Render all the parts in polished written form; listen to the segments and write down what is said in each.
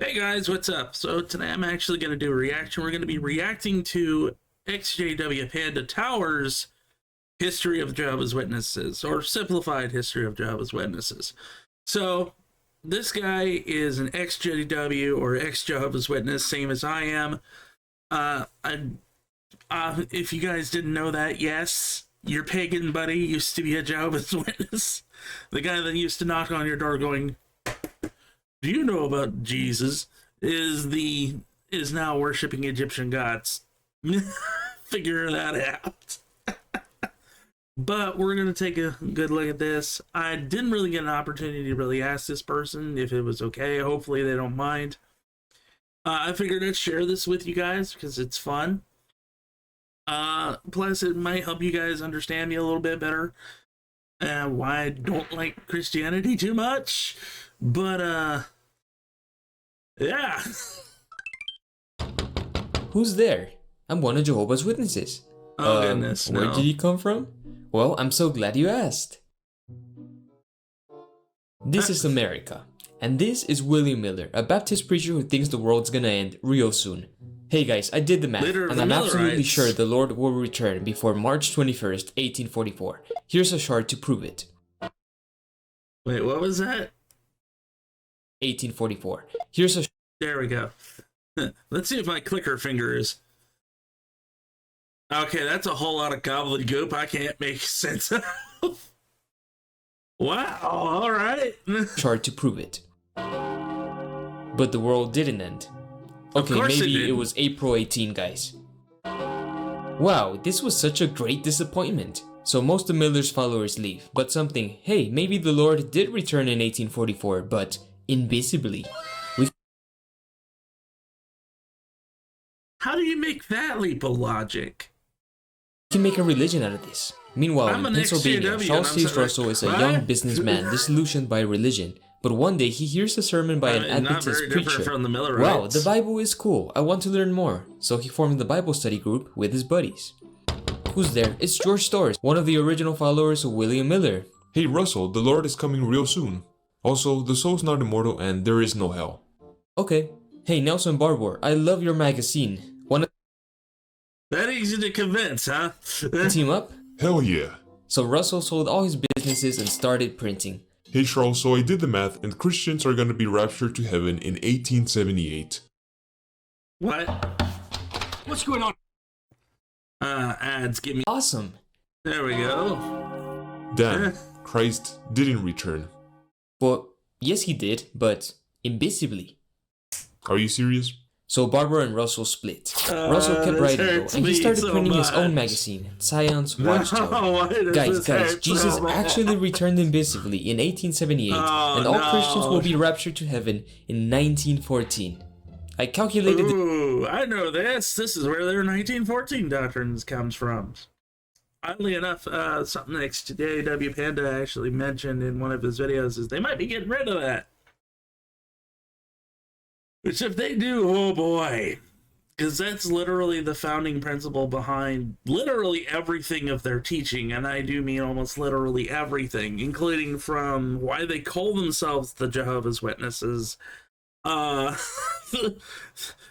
Hey guys, what's up? So today I'm actually going to do a reaction. We're going to be reacting to XJW Panda Tower's History of Jehovah's Witnesses, or Simplified History of Jehovah's Witnesses. So this guy is an ex-JW or ex-Jehovah's Witness, same as I am. If you guys didn't know that, yes, your pagan buddy used to be a Jehovah's Witness. The guy that used to knock on your door going, "Do you know about Jesus?" is now worshiping Egyptian gods. Figure that out. But we're gonna take a good look at this. I didn't really get an opportunity to really ask this person if it was okay. Hopefully they don't mind. I figured I'd share this with you guys because it's fun. Plus it might help you guys understand me a little bit better. Why I don't like Christianity too much. But, yeah. Who's there? I'm one of Jehovah's Witnesses. Oh, goodness, no. Where did you come from? Well, I'm so glad you asked. This is America. And this is Willie Miller, a Baptist preacher who thinks the world's gonna end real soon. Hey guys, I did the math, and I'm absolutely sure the Lord will return before March 21st, 1844. Here's a chart to prove it. Wait, what was that? 1844. Here's a... There we go. Let's see if my clicker finger is... Okay, that's a whole lot of gobbledygook I can't make sense of. Wow, alright. chart to prove it. But the world didn't end. Okay, maybe it was April 18, guys. Wow, this was such a great disappointment. So most of Miller's followers leave, but something, hey, maybe the Lord did return in 1844, but invisibly. How do you make that leap of logic? We can make a religion out of this. Meanwhile, in Pennsylvania, Charles C. Russell is a young businessman disillusioned by religion, but one day he hears a sermon by an Adventist preacher. Wow, the Bible is cool, I want to learn more. So he formed the Bible study group with his buddies. Who's there? It's George Storrs, one of the original followers of Willie Miller. Hey Russell, the Lord is coming real soon. Also, the soul's not immortal and there is no hell. Okay. Hey Nelson Barbour, I love your magazine. That easy to convince, huh? Team up? Hell yeah. So Russell sold all his businesses and started printing. Hey Charles, so I did the math and Christians are gonna be raptured to heaven in 1878. What? What's going on? Ads, give me... Awesome. There we go. Damn, Christ didn't return. Well, yes he did, but invisibly. Are you serious? So Barbour and Russell split. Russell kept writing though, and he started printing his own magazine, Zion's Watchtower. Guys, Jesus actually returned invisibly in 1878, and all Christians will be raptured to heaven in 1914. I calculated Ooh, I know this. This is where their 1914 doctrines comes from. Oddly enough, something XJW Panda actually mentioned in one of his videos is they might be getting rid of that. Which if they do, oh boy, because that's literally the founding principle behind literally everything of their teaching, and I do mean almost literally everything, including from why they call themselves the Jehovah's Witnesses,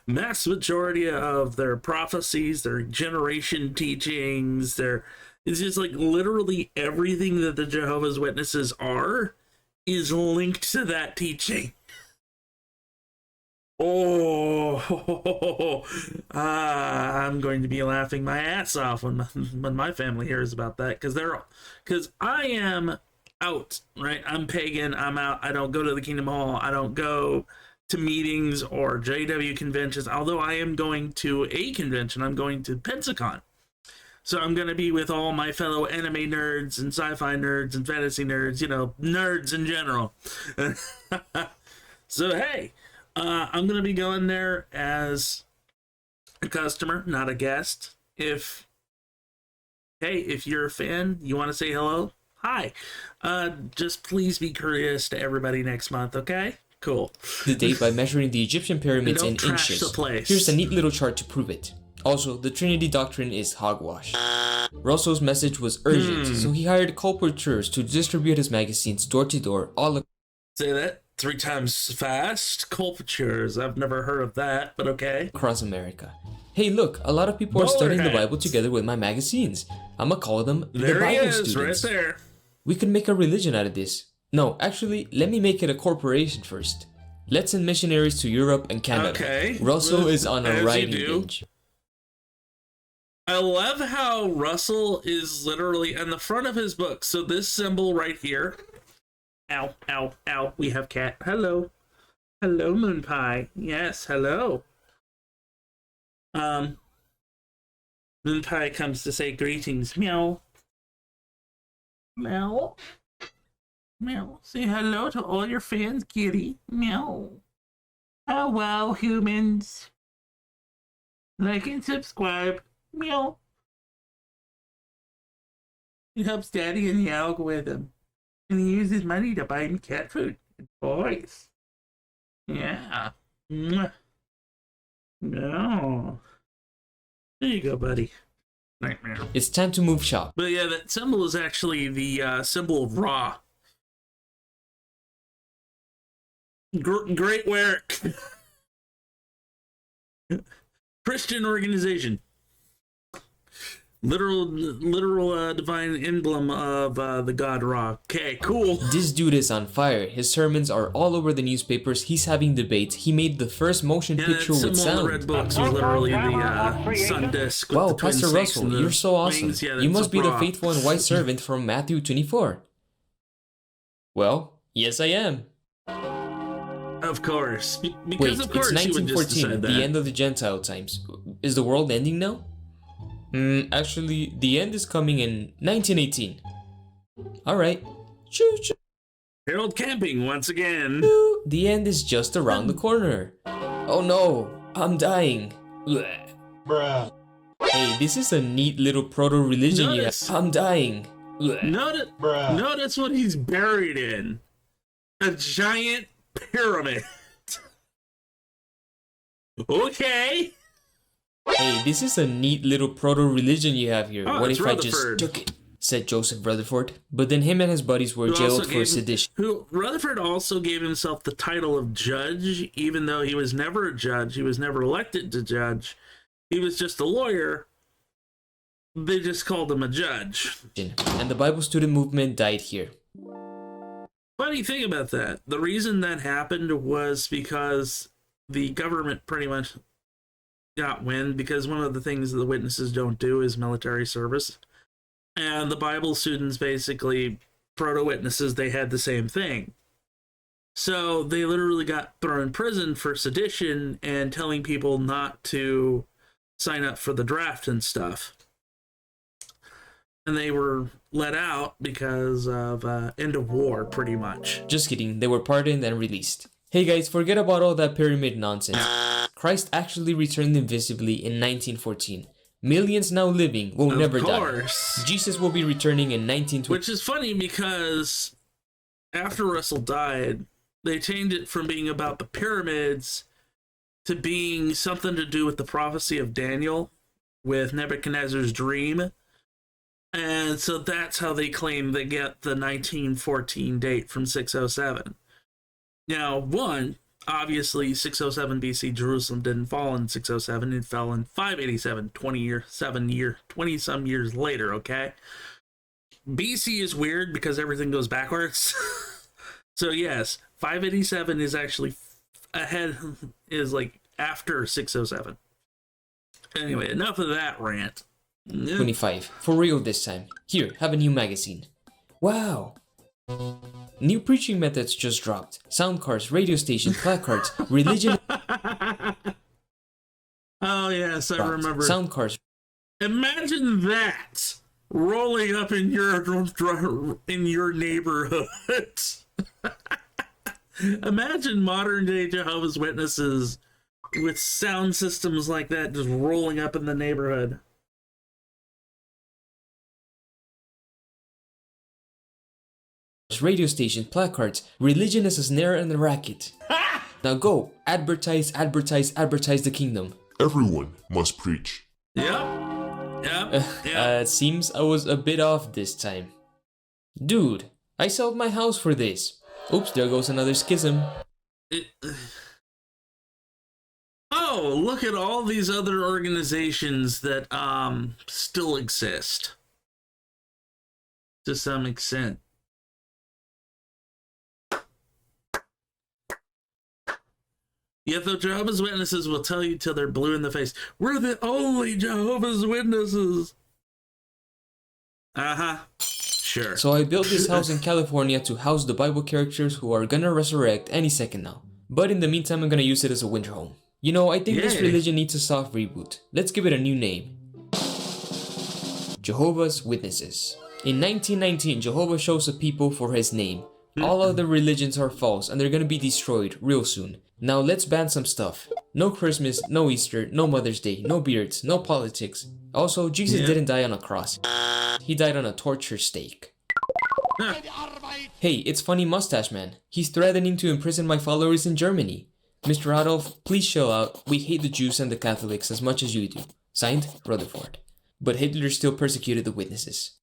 mass majority of their prophecies, their generation teachings, it's just like literally everything that the Jehovah's Witnesses are is linked to that teaching. Oh, I'm going to be laughing my ass off when my family hears about that, because I am out, right? I'm pagan, I'm out, I don't go to the Kingdom Hall, I don't go to meetings or JW conventions, although I am going to a convention, I'm going to Pensacon. So I'm going to be with all my fellow anime nerds and sci-fi nerds and fantasy nerds, you know, nerds in general. So hey, I'm going to be going there as a customer, not a guest. If you're a fan, you want to say hello, hi. Just please be courteous to everybody next month, okay? Cool. The date by measuring the Egyptian pyramids in inches. The place. Here's a neat little chart to prove it. Also, the Trinity Doctrine is hogwash. Russell's message was urgent, so he hired colporteurs to distribute his magazines door to door all across. Say that? 3 times fast? Culpatures. I've never heard of that, but okay. Across America. Hey, look, a lot of people are studying the Bible together with my magazines. I'ma call them the Bible students. Right there. We could make a religion out of this. No, actually, let me make it a corporation first. Let's send missionaries to Europe and Canada. Okay. Russell is on a writing binge. I love how Russell is literally on the front of his book. So this symbol right here. Ow, ow, ow. We have cat. Hello. Hello, Moon Pie. Yes, hello. Moon Pie comes to say greetings. Meow. Meow. Meow. Say hello to all your fans, kitty. Meow. Oh, wow, humans. Like and subscribe. Meow. He helps Daddy in the algorithm. And he uses money to buy him cat food. Boys. Yeah. No. There you go, buddy. Nightmare. It's time to move shop. But yeah, that symbol is actually the symbol of Ra. Great work. Christian organization. Literal divine emblem of the god Ra. Okay, cool. This dude is on fire. His sermons are all over the newspapers. He's having debates. He made the first motion picture with sound. The red books was literally the sun disk. Wow, Pastor Russell, you're so awesome. Yeah, you must be the faithful and wise servant from Matthew 24. Well, yes I am. Of course. Because wait, of course it's 1914, the end of the Gentile times. Is the world ending now? Actually, the end is coming in 1918. Alright. Choo-choo. Harold camping once again. The end is just around the corner. Oh no, I'm dying. Blech. Bruh. Hey, this is a neat little proto religion. I'm dying. Notice what he's buried in. A giant pyramid. Okay. Hey, this is a neat little proto religion you have here. Oh, what if Rutherford. I just took it? Said Joseph Rutherford. But then him and his buddies were jailed for sedition. Rutherford also gave himself the title of judge, even though he was never a judge. He was never elected to judge. He was just a lawyer. They just called him a judge. And the Bible student movement died here. Funny thing about that, the reason that happened was because the government pretty much got wind, because one of the things the witnesses don't do is military service. And the Bible students, basically, proto-witnesses, they had the same thing. So they literally got thrown in prison for sedition and telling people not to sign up for the draft and stuff. And they were let out because of end of war, pretty much. Just kidding, they were pardoned and released. Hey guys, forget about all that pyramid nonsense. Christ actually returned invisibly in 1914. Millions now living will never die. Jesus will be returning in 1920. Which is funny because after Russell died, they changed it from being about the pyramids to being something to do with the prophecy of Daniel with Nebuchadnezzar's dream. And so that's how they claim they get the 1914 date from 607. Now, obviously 607 BC Jerusalem didn't fall in 607, it fell in 587, 20 some years later, okay? BC is weird because everything goes backwards. So yes, 587 is actually ahead, is like after 607. Anyway, enough of that rant. 25. For real this time. Here, have a new magazine. Wow. New preaching methods just dropped. Sound cards, radio station, placards, religion. Oh yes, I remember. Sound cards. Imagine that rolling up in your neighborhood. Imagine modern day Jehovah's Witnesses with sound systems like that just rolling up in the neighborhood. Radio station, placards, religion is a snare and a racket. Now go, advertise the kingdom. Everyone must preach. Yep. It seems I was a bit off this time. Dude, I sold my house for this. Oops, there goes another schism. Oh, look at all these other organizations that still exist to some extent. Yet the Jehovah's Witnesses will tell you till they're blue in the face, we're the only Jehovah's Witnesses. Sure. So I built this house in California to house the Bible characters who are gonna resurrect any second now. But in the meantime, I'm gonna use it as a winter home. You know, I think this religion needs a soft reboot. Let's give it a new name. Jehovah's Witnesses. In 1919, Jehovah shows up people for his name. All other religions are false and they're gonna be destroyed real soon. Now let's ban some stuff. No Christmas, no Easter, no Mother's Day, no beards, no politics. Also, Jesus didn't die on a cross. He died on a torture stake. Hey, it's Funny Mustache Man. He's threatening to imprison my followers in Germany. Mr. Adolf, please chill out. We hate the Jews and the Catholics as much as you do. Signed, Rutherford. But Hitler still persecuted the witnesses.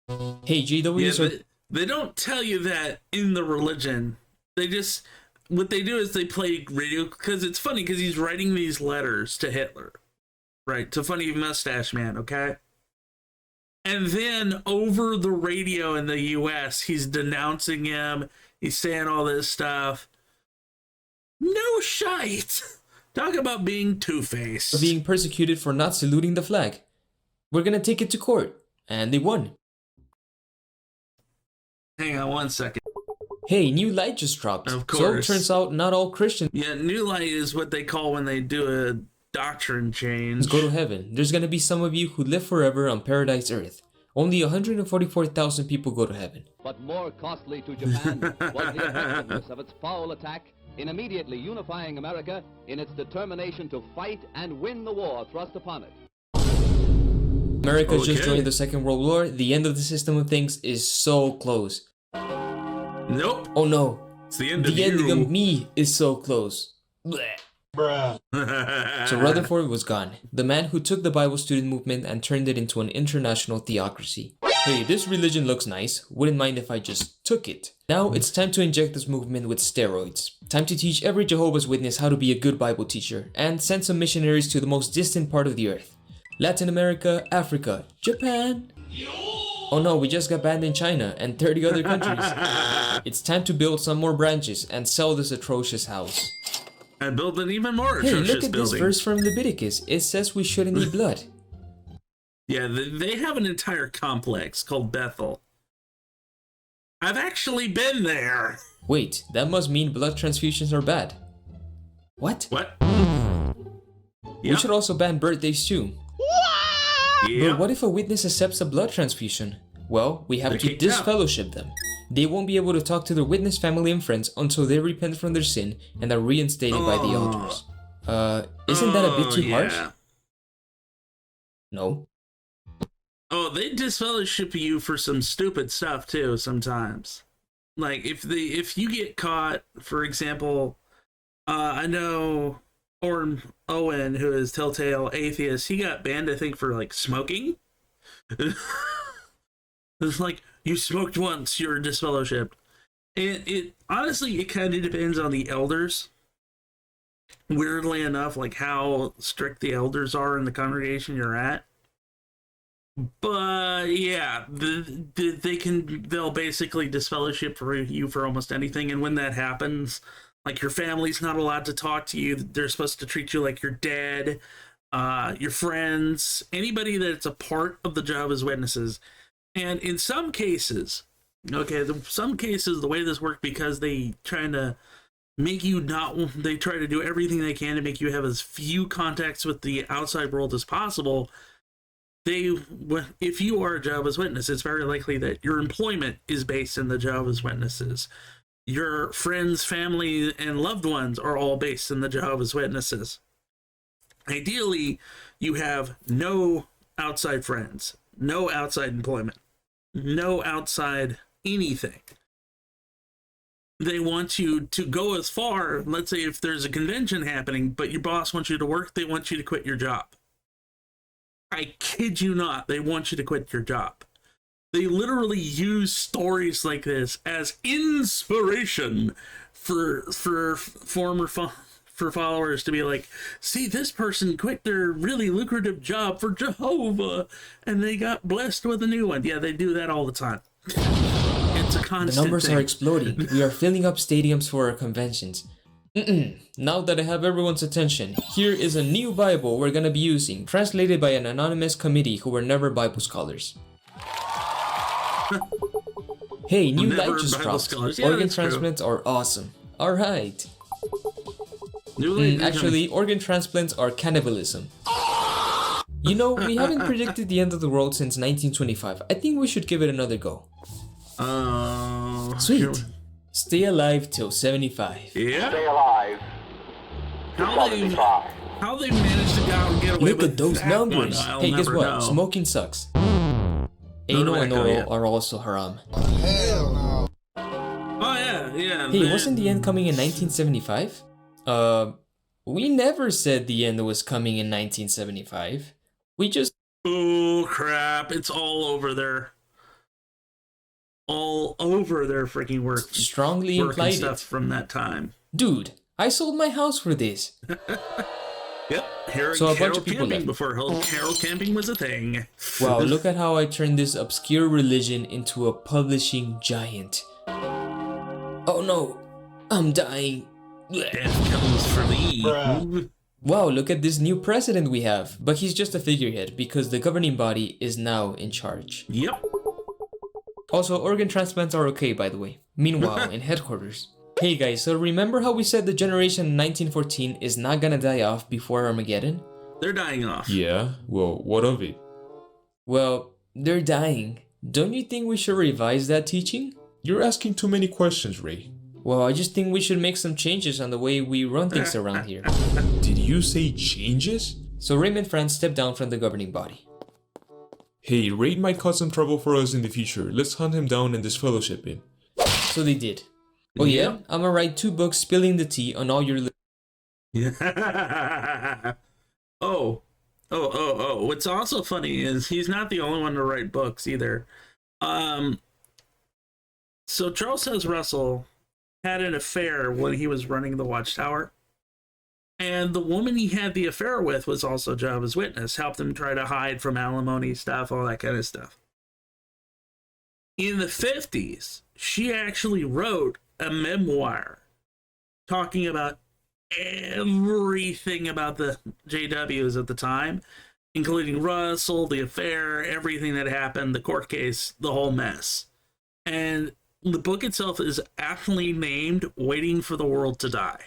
Hey, JWs they don't tell you that in the religion. They just... What they do is they play radio... Because it's funny, because he's writing these letters to Hitler. Right, to Funny Mustache Man, okay? And then over the radio in the US, he's denouncing him. He's saying all this stuff. No shite. Talk about being two-faced. Being persecuted for not saluting the flag. We're gonna take it to court. And they won. Hang on one second. Hey, new light just dropped. Of course. So it turns out not all Christians... Yeah, new light is what they call when they do a doctrine change. Go to heaven. There's gonna be some of you who live forever on paradise earth. Only 144,000 people go to heaven. But more costly to Japan was the effectiveness of its foul attack in immediately unifying America in its determination to fight and win the war thrust upon it. America's just joined the Second World War. The end of the system of things is so close. Nope. Oh no. It's the end of the ending of me is so close. Blech. Bruh. So Rutherford was gone. The man who took the Bible student movement and turned it into an international theocracy. Hey, this religion looks nice. Wouldn't mind if I just took it. Now it's time to inject this movement with steroids. Time to teach every Jehovah's Witness how to be a good Bible teacher and send some missionaries to the most distant part of the earth. Latin America, Africa, Japan. Oh no, we just got banned in China and 30 other countries. It's time to build some more branches and sell this atrocious house. And build an even more atrocious building. Hey, look at this verse from Leviticus. It says we shouldn't eat blood. Yeah, they have an entire complex called Bethel. I've actually been there. Wait, that must mean blood transfusions are bad. What? What? We should also ban birthdays too. Yep. But what if a witness accepts a blood transfusion? Well, we have to disfellowship them. They won't be able to talk to their witness family and friends until they repent from their sin and are reinstated by the elders. Isn't that a bit too harsh? No. Oh, they disfellowship you for some stupid stuff too sometimes. Like if you get caught, for example, I know Owen, who is Telltale Atheist, he got banned, I think, for like smoking. It's like, you smoked once, you're disfellowshipped. And it honestly, it kind of depends on the elders. Weirdly enough, like how strict the elders are in the congregation you're at. But yeah, they'll basically disfellowship for you for almost anything. And when that happens, like your family's not allowed to talk to you. They're supposed to treat you like you're dead. Your friends, anybody that's a part of the Jehovah's Witnesses. And in some cases, the way this works, because they try to make you they try to do everything they can to make you have as few contacts with the outside world as possible. If you are a Jehovah's Witness, it's very likely that your employment is based in the Jehovah's Witnesses. Your friends, family, and loved ones are all based in the Jehovah's Witnesses. Ideally, you have no outside friends, no outside employment, no outside anything. They want you to go as far, let's say if there's a convention happening, but your boss wants you to work, they want you to quit your job. I kid you not, they want you to quit your job. They literally use stories like this as inspiration for followers to be like, see, this person quit their really lucrative job for Jehovah and they got blessed with a new one. Yeah, they do that all the time. It's a constant The numbers thing. are exploding. We are filling up stadiums for our conventions. Now that I have everyone's attention, here is a new Bible we're gonna be using, translated by an anonymous committee who were never Bible scholars. Hey, new light just dropped. Yeah, organ transplants are awesome. Alright. Actually, organ transplants are cannibalism. You know, we haven't predicted the end of the world since 1925. I think we should give it another go. Sweet. Stay alive till 75. Yeah. Stay alive. How they managed to go out and get away Look with at those that numbers. one, I'll Hey, guess never what? know. Smoking sucks. Anal and oral are also haram. Oh yeah. Hey, wasn't the end coming in 1975? We never said the end was coming in 1975. We just... Oh crap, it's all over there. All over their freaking work. Strongly implied stuff it. from that time. Dude, I sold my house for this. Yep. So a bunch of people left. Before Carol camping was a thing. Wow, look at how I turned this obscure religion into a publishing giant. Oh no, I'm dying. Death comes for me. Wow, look at this new president we have. But he's just a figurehead because the governing body is now in charge. Yep. Also, organ transplants are okay, by the way. Meanwhile, in headquarters. Hey guys, so remember how we said the generation in 1914 is not gonna die off before Armageddon? They're dying off. Yeah, well, what of it? Well, they're dying. Don't you think we should revise that teaching? You're asking too many questions, Ray. Well, I just think we should make some changes on the way we run things around here. Did you say changes? So Raymond France stepped down from the governing body. Hey, Ray might cause some trouble for us in the future. Let's hunt him down and disfellowship him. So they did. Oh yeah? I'm gonna write 2 books spilling the tea on all your... Yeah. Oh. What's also funny is he's not the only one to write books either. So Charles S. Russell had an affair when he was running the Watchtower. And the woman he had the affair with was also Jehovah's Witness, helped him try to hide from alimony stuff, all that kind of stuff. In the 50s, she actually wrote a memoir talking about everything about the JWs at the time, including Russell, the affair, everything that happened, the court case, the whole mess. And the book itself is aptly named Waiting for the World to Die.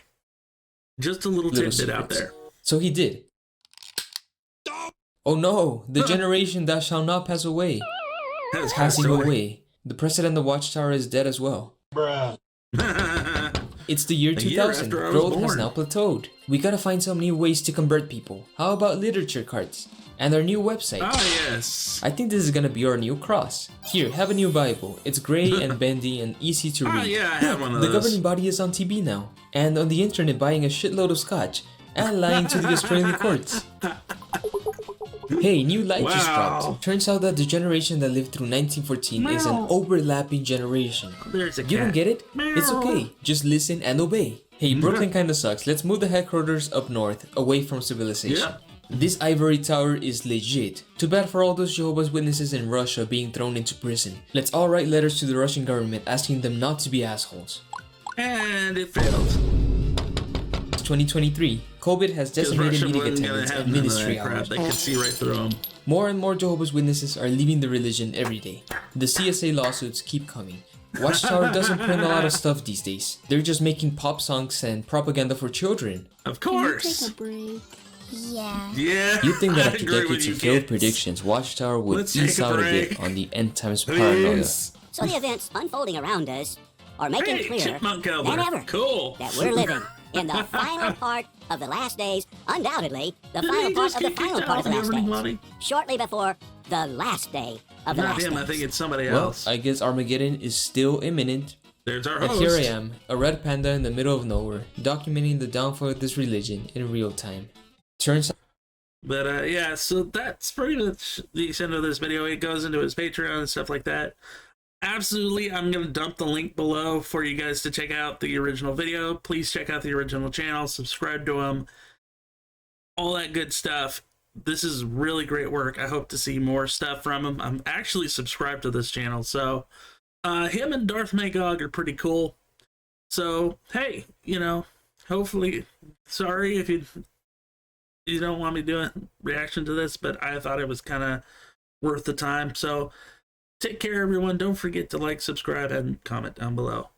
Just a little tidbit out there. So he did. Oh no, the generation that shall not pass away. Has Passing away. The president of the Watchtower is dead as well. It's the year 2000. Growth has now plateaued. We gotta find some new ways to convert people. How about literature cards? And our new website. Ah, yes. I think this is gonna be our new cross. Here, have a new Bible. It's gray and bendy and easy to read. Yeah, I have one of The those. governing body is on TV now. And on the internet buying a shitload of scotch. And lying to the Australian courts. Hey, new light just dropped. Turns out that the generation that lived through 1914 is an overlapping generation. There's a cat. You don't get it? It's okay. Just listen and obey. Hey, Brooklyn kinda sucks. Let's move the headquarters up north, away from civilization. Yeah. This ivory tower is legit. Too bad for all those Jehovah's Witnesses in Russia being thrown into prison. Let's all write letters to the Russian government asking them not to be assholes. And it failed. 2023. COVID has decimated Russia meeting wasn't gonna attendance have and none of ministry that crap. hours. They could see right through them. More and more Jehovah's Witnesses are leaving the religion every day. The CSA lawsuits keep coming. Watchtower doesn't print a lot of stuff these days. They're just making pop songs and propaganda for children. Of Can you course. take a break? Yeah. Yeah. You'd think that I after agree with decades you, of failed kids. predictions, Watchtower would Let's ease take a out a bit break. on the end times paranoia. Please. So the events unfolding around us are making Hey, clearer chipmunk than cowboy. ever Cool. that we're living in the final part of the last days, undoubtedly the Did final he part just of the get final kicked part off of the the last governing days. body? Shortly before the last day of the Not last him. days. I think it's somebody Well, else. I guess Armageddon is still imminent. There's our And host. here I am, a red panda in the middle of nowhere, documenting the downfall of this religion in real time. Turns out But yeah, so that's pretty much the extent of this video. It goes into his Patreon and stuff like that. Absolutely, I'm going to dump the link below for you guys to check out the original video. Please check out the original channel, subscribe to him, all that good stuff. This is really great work. I hope to see more stuff from him. I'm actually subscribed to this channel, so him and Darth Magog are pretty cool. So, hey, you know, hopefully, sorry if you don't want me doing reaction to this, but I thought it was kind of worth the time. So, take care, everyone. Don't forget to like, subscribe, and comment down below.